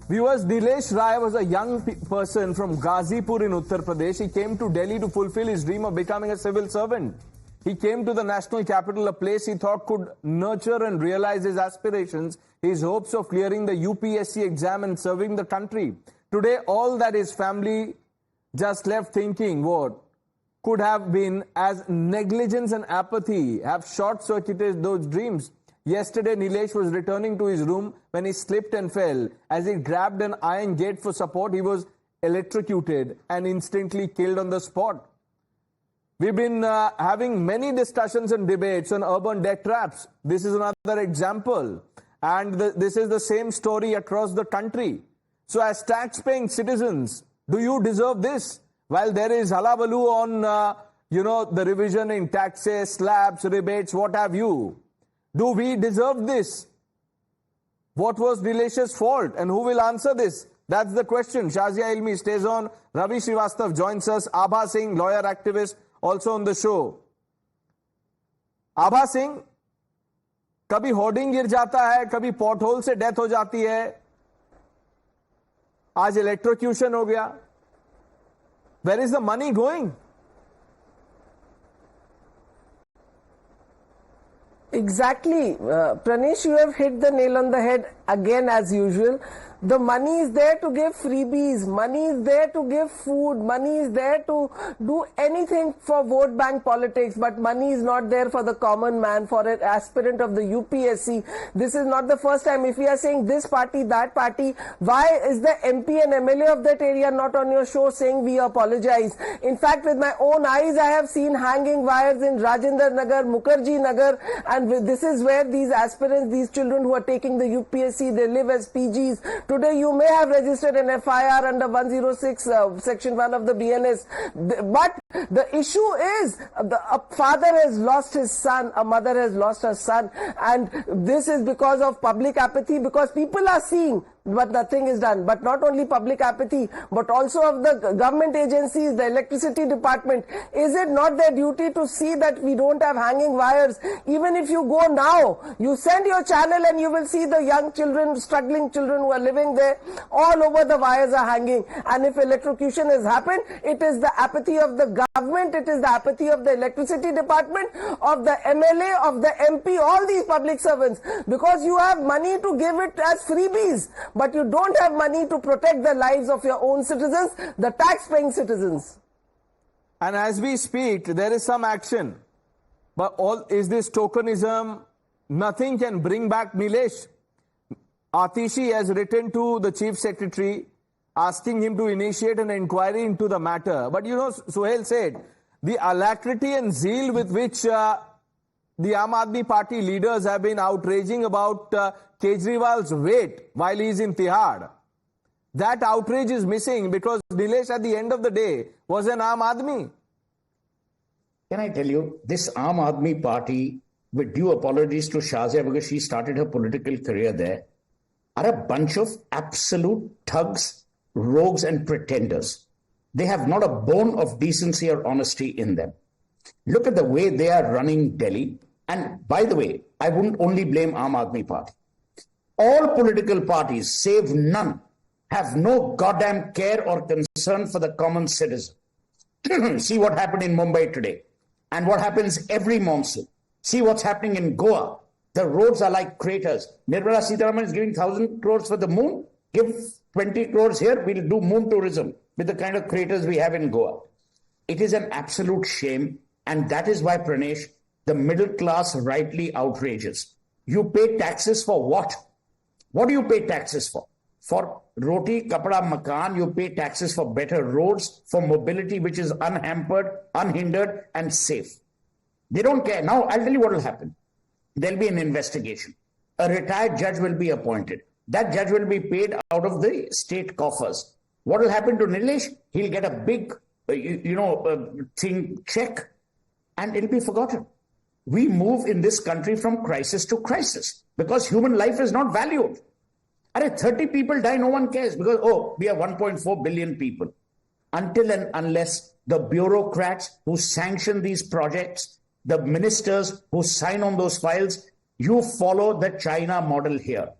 Viewers, Nilesh Rai was a young person from Ghazipur in Uttar Pradesh. He came to Delhi to fulfill his dream of becoming a civil servant. He came to the national capital, a place he thought could nurture and realize his aspirations, his hopes of clearing the UPSC exam and serving the country. Today, all that his family just left thinking what could have been as negligence and apathy have short-circuited those dreams. Yesterday, Nilesh was returning to his room when he slipped and fell. As he grabbed an iron gate for support, he was electrocuted and instantly killed on the spot. We've been having many discussions and debates on urban death traps. This is another example. And this is the same story across the country. So as tax-paying citizens, do you deserve this? While there is hullabaloo on, the revision in taxes, slabs, rebates, what have you. Do we deserve this? What was Nilesh's fault and who will answer this? That's the question. Shazia Ilmi stays on. Ravi Srivastav joins us. Abha Singh, lawyer activist, also on the show. Abha Singh, कभी hoarding गिर जाता है, कभी pothole से death हो जाती है. आज इलेक्ट्रोक्यूशन हो गया. Where is the money going? Exactly. Pranesh, you have hit the nail on the head again as usual. The money is there to give freebies, money is there to give food, money is there to do anything for vote bank politics, but money is not there for the common man, for an aspirant of the UPSC. This is not the first time. If we are saying this party, that party, why is the MP and MLA of that area not on your show saying we apologize? In fact, with my own eyes, I have seen hanging wires in Rajendra Nagar, Mukherjee Nagar, and this is where these aspirants, these children who are taking the UPSC, they live as PGs. Today you may have registered an FIR under 106 section 1 of the BNS, but the issue is a father has lost his son, a mother has lost her son, and this is because of public apathy, because people are seeing but nothing is done. But not only public apathy, but also of the government agencies, the electricity department. Is it not their duty to see that we don't have hanging wires? Even if you go now, you send your channel and you will see the young children, struggling children who are living there, all over the wires are hanging. And if electrocution has happened, it is the apathy of the government, it is the apathy of the electricity department, of the MLA, of the MP, all these public servants, because you have money to give it as freebies, but you don't have money to protect the lives of your own citizens, the tax-paying citizens. And as we speak, there is some action. But is this tokenism? Nothing can bring back Nilesh. Atishi has written to the Chief Secretary asking him to initiate an inquiry into the matter. But Suhail said, the alacrity and zeal with which the Aam Aadmi Party leaders have been outraging about Kejriwal's weight while he is in Tihad. That outrage is missing because Nilesh at the end of the day was an Aam Aadmi. Can I tell you, this Aam Aadmi Party, with due apologies to Shazia because she started her political career there, are a bunch of absolute thugs, rogues and pretenders. They have not a bone of decency or honesty in them. Look at the way they are running Delhi. And by the way, I wouldn't only blame Aam Aadmi Party. All political parties, save none, have no goddamn care or concern for the common citizen. See what happened in Mumbai today and what happens every monsoon. See what's happening in Goa. The roads are like craters. Nirmala Sitharaman is giving 1,000 crores for the moon. Give 20 crores here, we'll do moon tourism with the kind of craters we have in Goa. It is an absolute shame, and that is why, Pranesh, the middle class rightly outrageous. You pay taxes for what? What do you pay taxes for? For roti, kapda, makan, you pay taxes for better roads, for mobility which is unhampered, unhindered and safe. They don't care. Now, I'll tell you what will happen. There'll be an investigation. A retired judge will be appointed. That judge will be paid out of the state coffers. What will happen to Nilesh? He'll get a big, check, and it'll be forgotten. We move in this country from crisis to crisis because human life is not valued. 30 people die, no one cares because, we have 1.4 billion people. Until and unless the bureaucrats who sanction these projects, the ministers who sign on those files, you follow the China model here.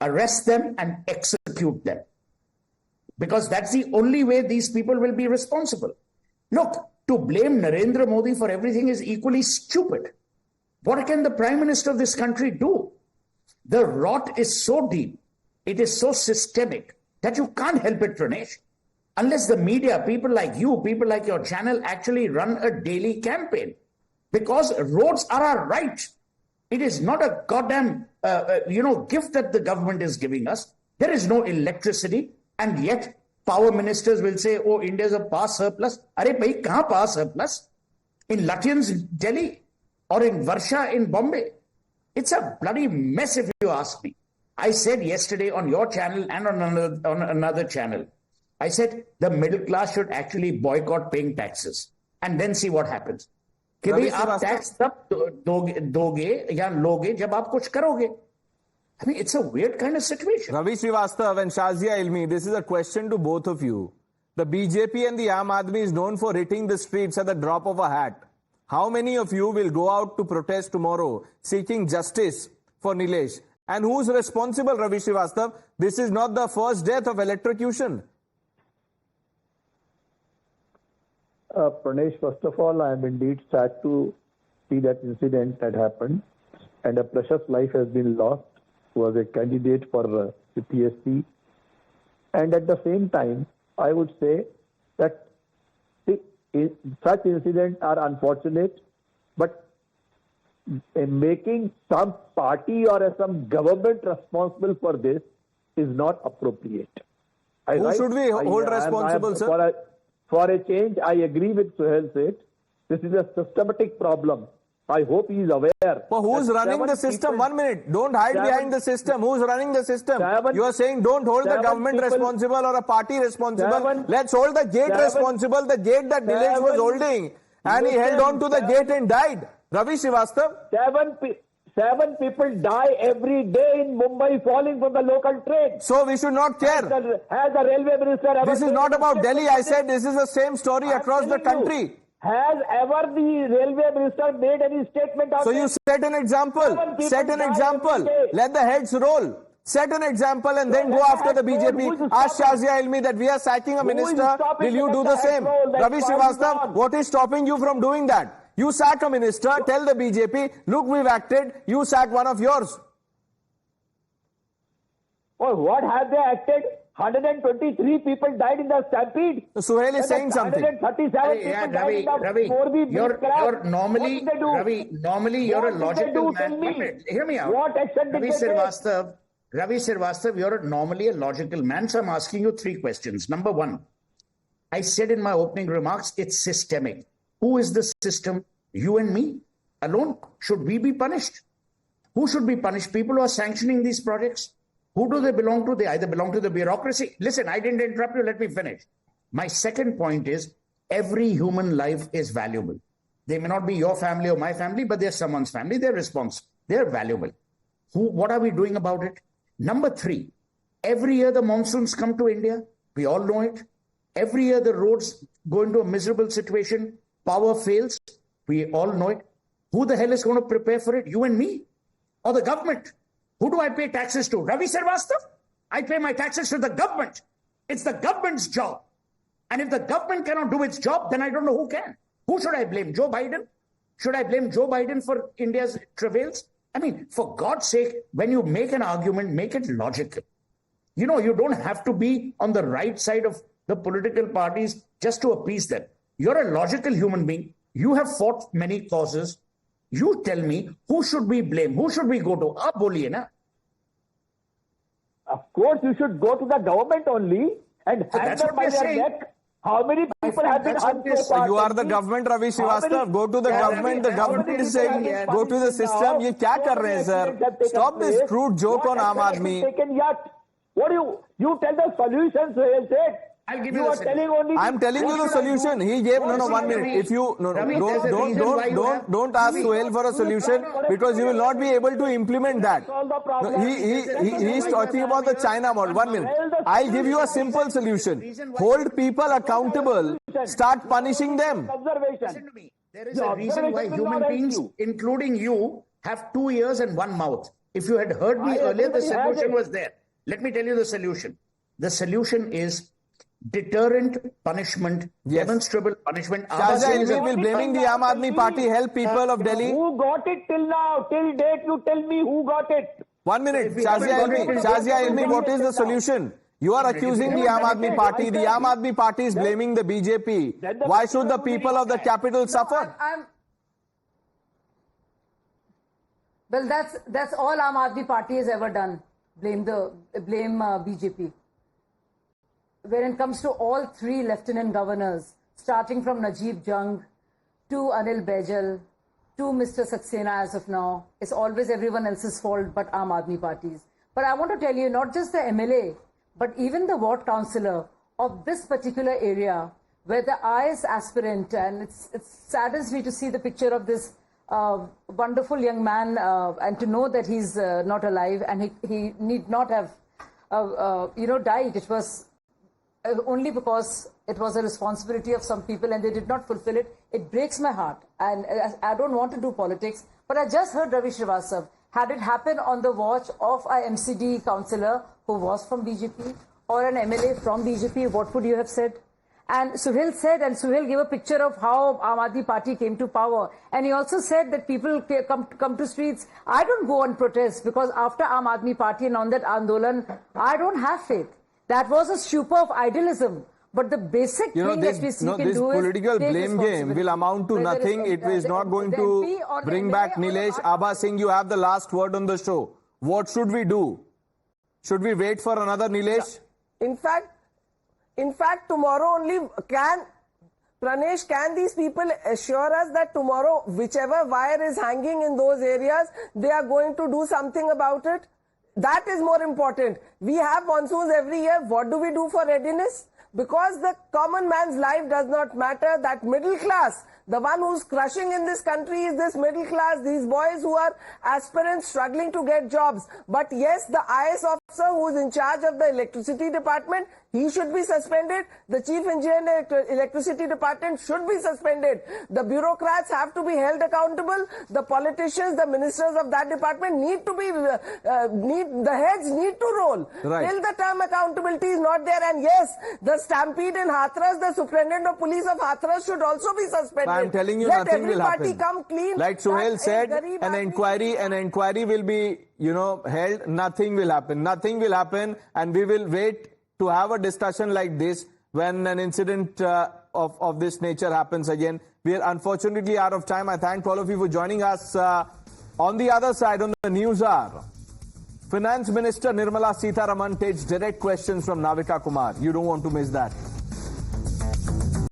arrest them and execute them. Because that's the only way these people will be responsible. Look, to blame Narendra Modi for everything is equally stupid. What can the Prime Minister of this country do? The rot is so deep, it is so systemic that you can't help it, Pranesh. Unless the media, people like you, people like your channel actually run a daily campaign. Because roads are our right. It is not a goddamn, gift that the government is giving us. There is no electricity. And yet, power ministers will say, oh, India is a past surplus. Arey bhai, kahan past surplus? In Lutyens, Delhi, or in Varsha in Bombay. It's a bloody mess if you ask me. I said yesterday on your channel and on another channel, I said the middle class should actually boycott paying taxes and then see what happens. कि भाई आप tax तब दोगे या लोगे जब आप कुछ करोगे. I mean, it's a weird kind of situation. Ravi Srivastav and Shazia Ilmi, this is a question to both of you. The BJP and the Aam Aadmi is known for hitting the streets at the drop of a hat. How many of you will go out to protest tomorrow seeking justice for Nilesh? And who's responsible, Ravi Srivastav? This is not the first death of electrocution. Pranesh, first of all, I am indeed sad to see that incident that happened, and a precious life has been lost, who was a candidate for UPSC. And at the same time, I would say that such incidents are unfortunate, but making some party or some government responsible for this is not appropriate. Who should we hold responsible, sir? For a change, I agree with Suhail said. This is a systematic problem. I hope he is aware. But who's running the system? 1 minute. Don't hide behind the system. Who's running the system? You are saying don't hold the government responsible or a party responsible. Let's hold the gate responsible, the gate that Nilesh was holding. And he held on to the gate and died. Ravi Srivastav? 7 people die every day in Mumbai falling from the local train. So we should not care. Has the railway minister ever... This is not about Delhi. I said this is the same story across the country. Has ever the railway minister made any statement on So you set an example. Set an example. Let the heads roll. Set an example and then go after the BJP. Ask Shazia Ilmi that we are sacking a minister. Will you do the same? Ravi Srivastav, what is stopping you from doing that? You sack a minister, tell the BJP, look, we've acted, you sack one of yours. Or what have they acted? 123 people died in the stampede. So Suhail is saying something. 137 people died in the Ravi, you're normally, Ravi, normally you're a logical man. Hear me out. What action did they take? Ravi Srivastav, you're normally a logical man, so I'm asking you 3 questions. Number 1, I said in my opening remarks, it's systemic. Who is the system? You and me alone? Should we be punished? Who should be punished? People who are sanctioning these projects. Who do they belong to? They either belong to the bureaucracy. Listen, I didn't interrupt you. Let me finish. My second point is every human life is valuable. They may not be your family or my family, but they're someone's family. They're responsible. They're valuable. What are we doing about it? Number 3, every year the monsoons come to India. We all know it. Every year the roads go into a miserable situation. Power fails. We all know it. Who the hell is going to prepare for it? You and me? Or the government? Who do I pay taxes to? Ravi Srivastav? I pay my taxes to the government. It's the government's job. And if the government cannot do its job, then I don't know who can. Who should I blame? Joe Biden? Should I blame Joe Biden for India's travails? I mean, for God's sake, when you make an argument, make it logical. You know, you don't have to be on the right side of the political parties just to appease them. You're a logical human being. You have fought many causes. You tell me, who should we blame? Who should we go to? Aap boliye na. Of course, you should go to the government only and hang them by their neck. How many people have been hung so far? You are the government, Ravi Srivastav. Go to the government. The government is saying, go to the system. Ye kya kar rahe hain, sir? Stop this crude joke on Aam Aadmi. What do you tell the solutions, Suhail said? I'll give you the solution. I'm telling you the solution. He gave, no, 1 minute. If you, don't ask Suhail for a solution because you will not be able to implement that. He's talking about the China model. 1 minute. I'll give you a simple solution. Hold people accountable. Start punishing them. Listen to me. There is a reason why human beings, including you, have 2 ears and 1 mouth. If you had heard me Why earlier, the everybody has solution it? was there. Let me tell you the solution. The solution is deterrent punishment, Yes. demonstrable punishment. Shazia Abbas is Ilmi a- will blaming the Aam Aadmi Party help people of Delhi. Who got it till now? Till date, you tell me who got it. 1 minute, If we haven't Shazia got Ilmi, it, then Shazia we Ilmi, haven't what got is it the now. solution? You are accusing the Aam Aadmi Party. The Aam Aadmi Party is blaming the BJP. Why should the people of the capital suffer? Well, that's all Aam Aadmi Party has ever done. Blame BJP. When it comes to all three lieutenant governors, starting from Najib Jung to Anil Baijal to Mr. Saxena as of now, it's always everyone else's fault but Aam Aadmi Party's. But I want to tell you, not just the MLA, but even the ward councillor of this particular area, where the IAS aspirant, and it saddens me to see the picture of this wonderful young man and to know that he's not alive and he need not have died. It was only because it was a responsibility of some people and they did not fulfill it. It breaks my heart, and I don't want to do politics, but I just heard Ravi Srivastav. Had it happened on the watch of a MCD councillor who was from BJP or an MLA from BJP, what would you have said? And Suhail said, and Suhail gave a picture of how Aam Aadmi Party came to power. And he also said that people come to streets. I don't go on protest because after Aam Aadmi Party and on that Andolan, I don't have faith. That was a stupor of idealism. But the basic thing that we see can this do is political take blame game will amount to Whether nothing. It is not going to bring back Nilesh. Abha Singh, you have the last word on the show. What should we do? Should we wait for another Nilesh? In fact, tomorrow only Pranesh, can these people assure us that tomorrow, whichever wire is hanging in those areas, they are going to do something about it? That is more important. We have monsoons every year. What do we do for readiness? Because the common man's life does not matter. That middle class, the one who's crushing in this country is this middle class, these boys who are aspirants struggling to get jobs. But yes, the IAS officer who's in charge of the electricity department, he should be suspended. The chief engineer in the electricity department should be suspended. The bureaucrats have to be held accountable. The politicians, the ministers of that department need to be, the heads need to roll. Right. Till the term accountability is not there. And yes, the stampede in Hathras, the superintendent of police of Hathras should also be suspended. I'm telling you, Let nothing will everybody happen. come clean. Like Suhail That said, Garib an Aadmi- inquiry will be, held. Nothing will happen. Nothing will happen, and we will wait to have a discussion like this when an incident of this nature happens again. We are unfortunately out of time. I thank all of you for joining us. On the other side, on the news hour, Finance Minister Nirmala Sitharaman takes direct questions from Navika Kumar. You don't want to miss that.